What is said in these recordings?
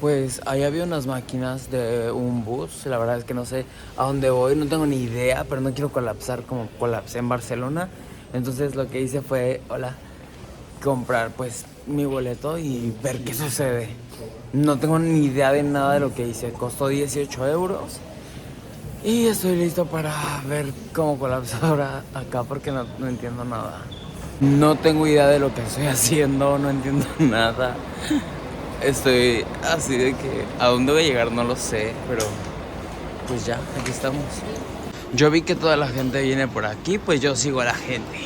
Pues ahí había unas máquinas de un bus. La verdad es que no sé a dónde voy, no tengo ni idea, pero no quiero colapsar como colapsé en Barcelona. Entonces lo que hice fue, comprar pues mi boleto y ver qué sucede. No tengo ni idea de nada de lo que hice. Costó 18 euros. Y estoy listo para ver cómo colapsa ahora acá porque no entiendo nada. No tengo idea de lo que estoy haciendo, no entiendo nada. Estoy así de que a dónde voy a llegar no lo sé, pero pues ya, aquí estamos. Yo vi que toda la gente viene por aquí, pues yo sigo a la gente.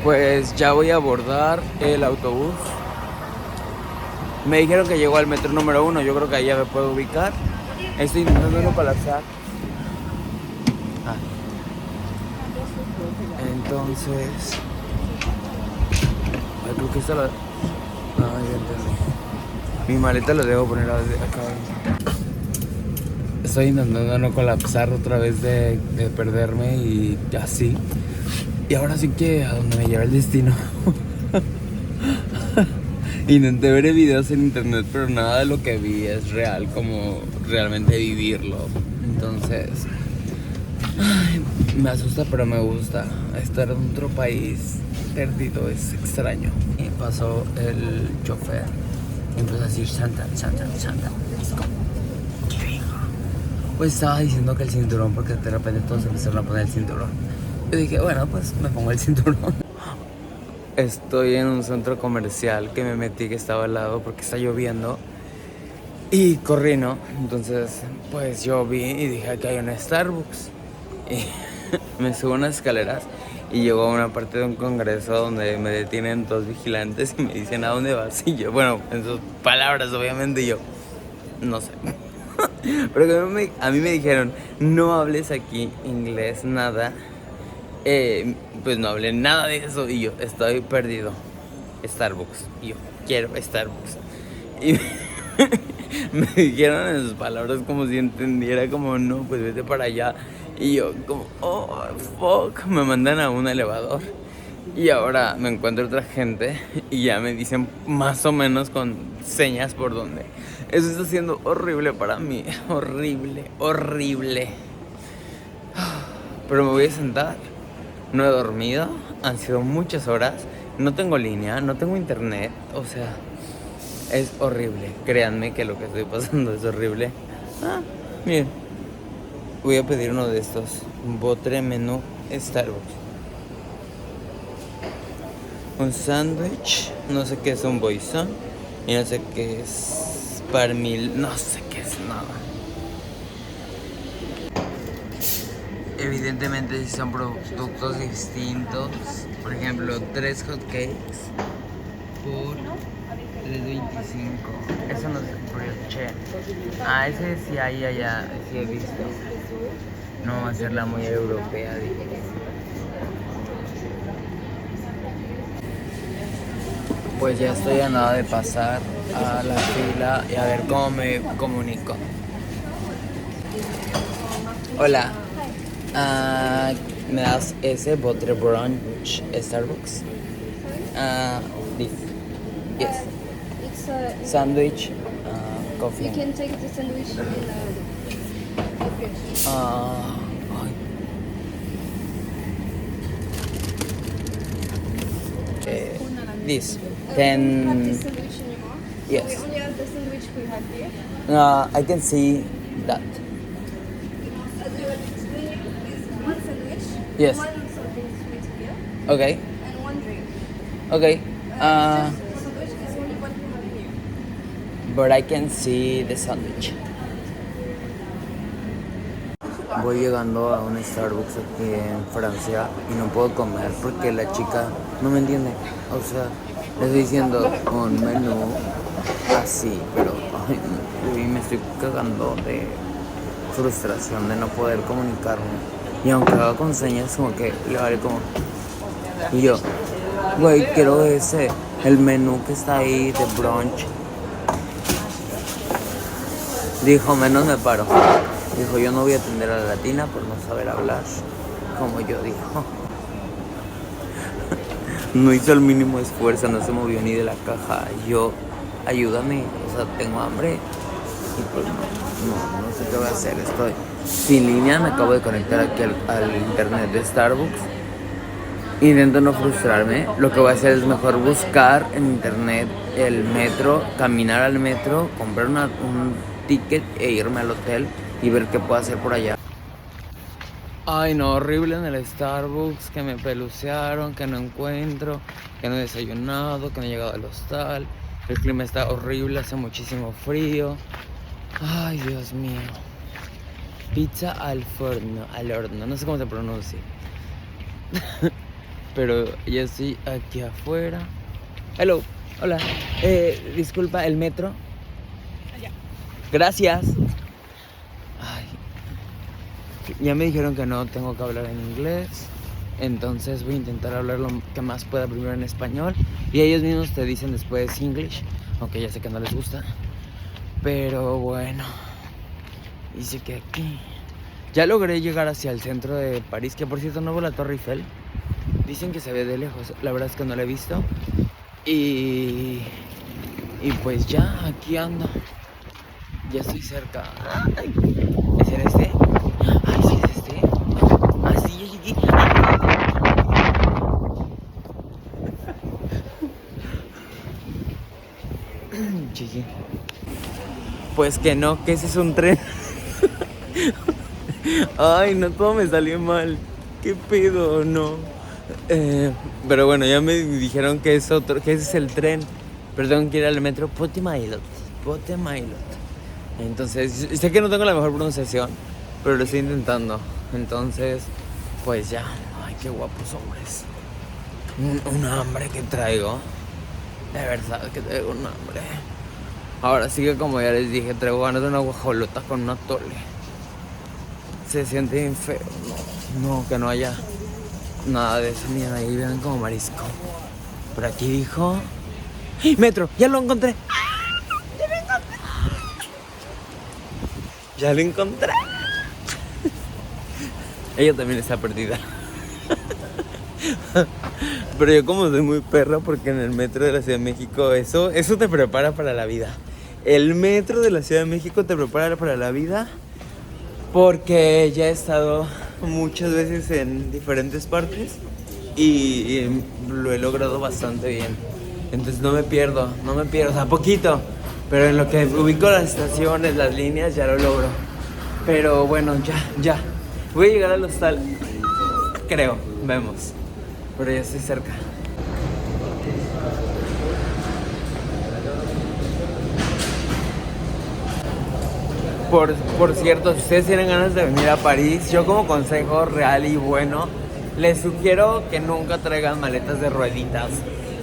Pues ya voy a abordar el autobús. Me dijeron que llegó al metro número 1, yo creo que ahí ya me puedo ubicar. Estoy intentando no colapsar. Entonces... creo que esta la... No, ya entendí. Mi maleta la debo poner acá. Estoy intentando no colapsar otra vez de perderme y así. Y ahora sí que a donde me lleva el destino. Intenté ver videos en internet, pero nada de lo que vi es real, como realmente vivirlo. Entonces, me asusta, pero me gusta. Estar en otro país perdido es extraño. Y pasó el chofer y empezó a decir Santa, Santa, Santa. Es como, ¿qué dijo? Pues estaba diciendo que el cinturón, porque de repente todos empezaron a poner el cinturón. Yo dije, bueno, pues me pongo el cinturón. Estoy en un centro comercial que me metí, que estaba al lado porque está lloviendo. Y corrí, ¿no? Entonces, pues yo vi y dije, aquí hay una Starbucks. Y me subo unas escaleras y llego a una parte de un congreso donde me detienen dos vigilantes y me dicen, ¿a dónde vas? Y yo, bueno, en sus palabras, obviamente, yo, no sé. Pero a mí me dijeron, no hables aquí inglés, nada. Pues no hablé nada de eso y yo estoy perdido. Starbucks. Y yo quiero Starbucks. Y me dijeron en sus palabras como si entendiera, como no, pues vete para allá. Y yo como, oh, fuck. Me mandan a un elevador. Y ahora me encuentro otra gente y ya me dicen más o menos con señas por dónde. Eso está siendo horrible para mí. Horrible, horrible. Pero me voy a sentar. No he dormido, han sido muchas horas, no tengo línea, no tengo internet, o sea, es horrible. Créanme que lo que estoy pasando es horrible. Miren, voy a pedir uno de estos, un botre menú Starbucks. Un sándwich, no sé qué es un boizón, y no sé qué es parmil, no sé qué es nada. Evidentemente si son productos distintos. Por ejemplo, 3 hotcakes por 3.25. Eso no sé por el che. Ese sí hay allá, sí he visto. No va a ser la muy europea, dije. Pues ya estoy a nada de pasar a la fila y a ver cómo me comunico. Hola. ¿Me das ese botre brunch Starbucks? This. Yes. It's Sandwich, coffee. you can take the sandwich in This. don't have 10. this sandwich anymore. Yes. We only have the sandwich we have here. I can see that. One sandwich. Yes. One something sweet here. Okay. And one drink. Okay. Just sandwich is only what we have here. But I can see the sandwich. Voy llegando a un Starbucks aquí en Francia y no puedo comer porque la chica no me entiende. O sea, le estoy diciendo un menú así, pero ay, me estoy cagando de frustración de no poder comunicarme. Y aunque haga con señas, como que le vale como... Y yo, güey, quiero el menú que está ahí de brunch. Dijo, menos me paro. Dijo, yo no voy a atender a la latina por no saber hablar como yo, dijo. No hizo el mínimo esfuerzo, no se movió ni de la caja. Yo ayúdame, o sea, tengo hambre. Y pues no sé qué voy a hacer, estoy sin línea, me acabo de conectar aquí al internet de Starbucks. Intento no frustrarme, lo que voy a hacer es mejor buscar en internet el metro, caminar al metro, comprar un ticket e irme al hotel y ver qué puedo hacer por allá. Ay no, horrible en el Starbucks, que me pelucearon, que no encuentro, que no he desayunado, que no he llegado al hostal. El clima está horrible, hace muchísimo frío. Ay, Dios mío. Pizza al horno, no sé cómo se pronuncia. Pero ya estoy aquí afuera. Hello, hola. Disculpa, ¿el metro? Allá. Gracias. Ay, ya me dijeron que no tengo que hablar en inglés. Entonces voy a intentar hablar lo que más pueda primero en español. Y ellos mismos te dicen después English. Aunque ya sé que no les gusta. Pero bueno, dice que aquí ya logré llegar hacia el centro de París, que por cierto no veo la Torre Eiffel. Dicen que se ve de lejos, la verdad es que no la he visto. Y pues ya, aquí ando. Ya estoy cerca. Ay, ¿es en este? Ay, sí, es este. Ah, sí, ya llegué. Chiqui. Pues que no, que ese es un tren. Ay, no, todo me salió mal. ¿Qué pedo? No. Pero bueno, ya me dijeron que es otro, que ese es el tren. Pero tengo que ir al metro Potemailet. Entonces, sé que no tengo la mejor pronunciación, pero lo estoy intentando. Entonces, pues ya. Ay, qué guapos hombres. Un hambre que traigo. De verdad que traigo un hambre. Ahora sí que, como ya les dije, traigo ganas de una guajolota con una tole. Se siente bien feo. No, que no haya nada de eso. Miren, ahí vienen como marisco. Por aquí dijo... ¡Ay, metro! ¡Ya lo encontré! ¡Ya lo encontré! Ella también está perdida. Pero yo como soy muy perro, porque en el metro de la Ciudad de México eso te prepara para la vida. El metro de la Ciudad de México te prepara para la vida, porque ya he estado muchas veces en diferentes partes y lo he logrado bastante bien. Entonces no me pierdo, o sea, poquito, pero en lo que ubico las estaciones, las líneas, ya lo logro. Pero bueno, ya. Voy a llegar al hostal, creo, vemos. Pero ya estoy cerca. Por cierto, si ustedes tienen ganas de venir a París, yo como consejo real y bueno, les sugiero que nunca traigan maletas de rueditas.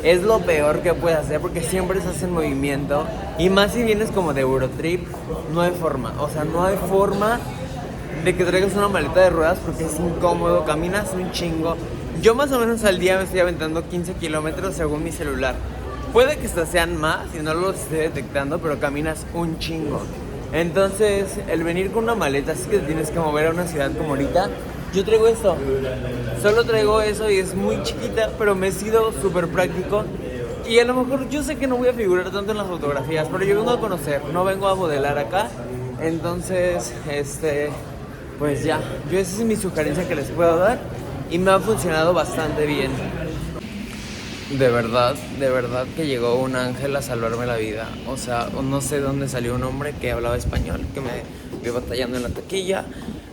Es lo peor que puedes hacer, porque siempre se hace en movimiento. Y más si vienes como de Eurotrip, no hay forma. O sea, no hay forma de que traigas una maleta de ruedas, porque es incómodo, caminas un chingo. Yo más o menos al día me estoy aventando 15 kilómetros según mi celular. Puede que estos sean más y no los esté detectando, pero caminas un chingo. Entonces, el venir con una maleta, así que te tienes que mover a una ciudad como ahorita. Yo traigo esto, solo traigo eso y es muy chiquita, pero me he sido súper práctico. Y a lo mejor yo sé que no voy a figurar tanto en las fotografías, pero yo vengo a conocer, no vengo a modelar acá. Entonces, pues ya, esa es mi sugerencia que les puedo dar y me ha funcionado bastante bien. De verdad que llegó un ángel a salvarme la vida. O sea, no sé dónde salió un hombre que hablaba español, que me vio batallando en la taquilla.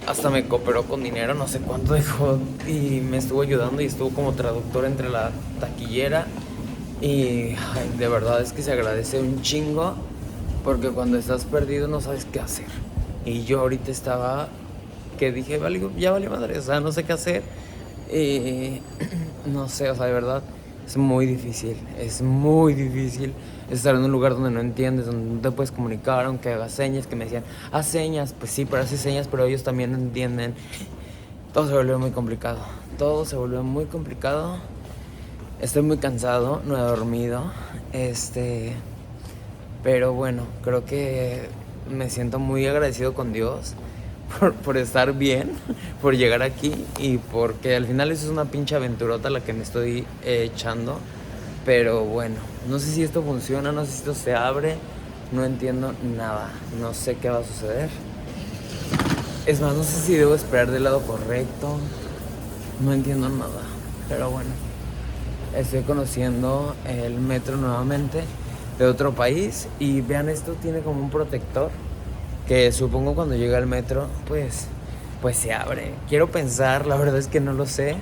Hasta me cooperó con dinero, no sé cuánto dejó, y me estuvo ayudando y estuvo como traductor entre la taquillera. Y ay, de verdad es que se agradece un chingo, porque cuando estás perdido no sabes qué hacer. Y yo ahorita estaba que dije, ya vale madre, o sea, no sé qué hacer. No sé, o sea, de verdad es muy difícil estar en un lugar donde no entiendes, donde no te puedes comunicar, aunque hagas señas, que me decían, haz señas, pues sí, pero haces señas, pero ellos también no entienden. Todo se volvió muy complicado, estoy muy cansado, no he dormido, pero bueno, creo que me siento muy agradecido con Dios por estar bien, por llegar aquí y porque al final eso es una pinche aventurota la que me estoy echando. Pero bueno, no sé si esto funciona, no sé si esto se abre. No entiendo nada, no sé qué va a suceder. Es más, no sé si debo esperar del lado correcto. No entiendo nada, pero bueno. Estoy conociendo el metro nuevamente de otro país. Y vean, esto tiene como un protector que supongo cuando llega el metro, pues se abre. Quiero pensar, la verdad es que no lo sé.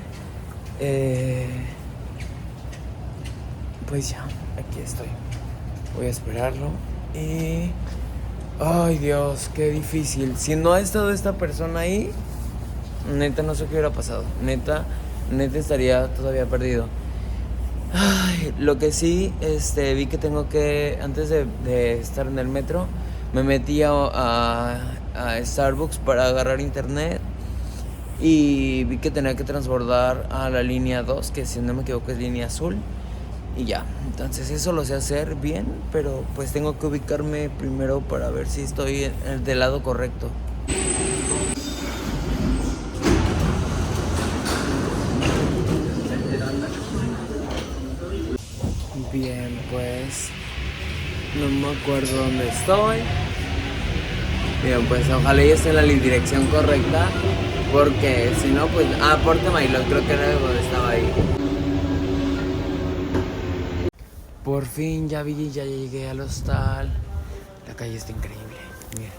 Pues ya, aquí estoy. Voy a esperarlo. Y... ay, Dios, qué difícil. Si no ha estado esta persona ahí, neta no sé qué hubiera pasado. Neta estaría todavía perdido. Ay, lo que sí, vi que tengo que, antes de estar en el metro, me metí a Starbucks para agarrar internet. Y vi que tenía que transbordar a la línea 2, que si no me equivoco es línea azul. Y ya, entonces eso lo sé hacer bien, pero pues tengo que ubicarme primero para ver si estoy del lado correcto. Bien, pues no me acuerdo dónde estoy. Bien, pues ojalá ya esté en la dirección correcta, porque si no, pues... ah, Porte Mailot, creo que era donde estaba ahí. Por fin ya llegué al hostal. La calle está increíble, miren.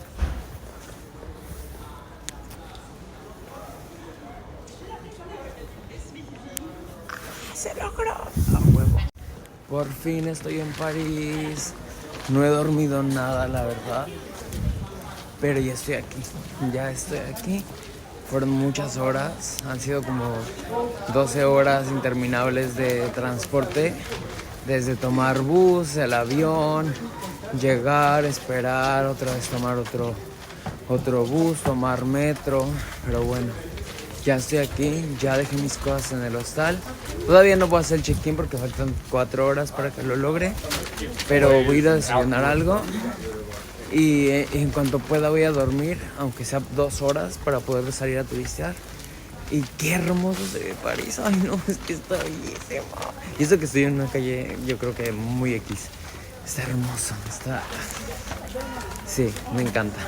¡Se logró! A huevo. Por fin estoy en París. No he dormido nada, la verdad. Pero ya estoy aquí. Fueron muchas horas. Han sido como 12 horas interminables de transporte. Desde tomar bus, el avión, llegar, esperar, otra vez tomar otro bus, tomar metro. Pero bueno, ya estoy aquí, ya dejé mis cosas en el hostal. Todavía no puedo hacer el check-in porque faltan 4 horas para que lo logre. Pero voy a ir a desayunar algo. Y en cuanto pueda voy a dormir, aunque sea 2 horas, para poder salir a turistear. Y qué hermoso se ve París. Ay, no, es que está bellísimo. Y eso que estoy en una calle, yo creo que muy X. Está hermoso, está... sí, me encanta.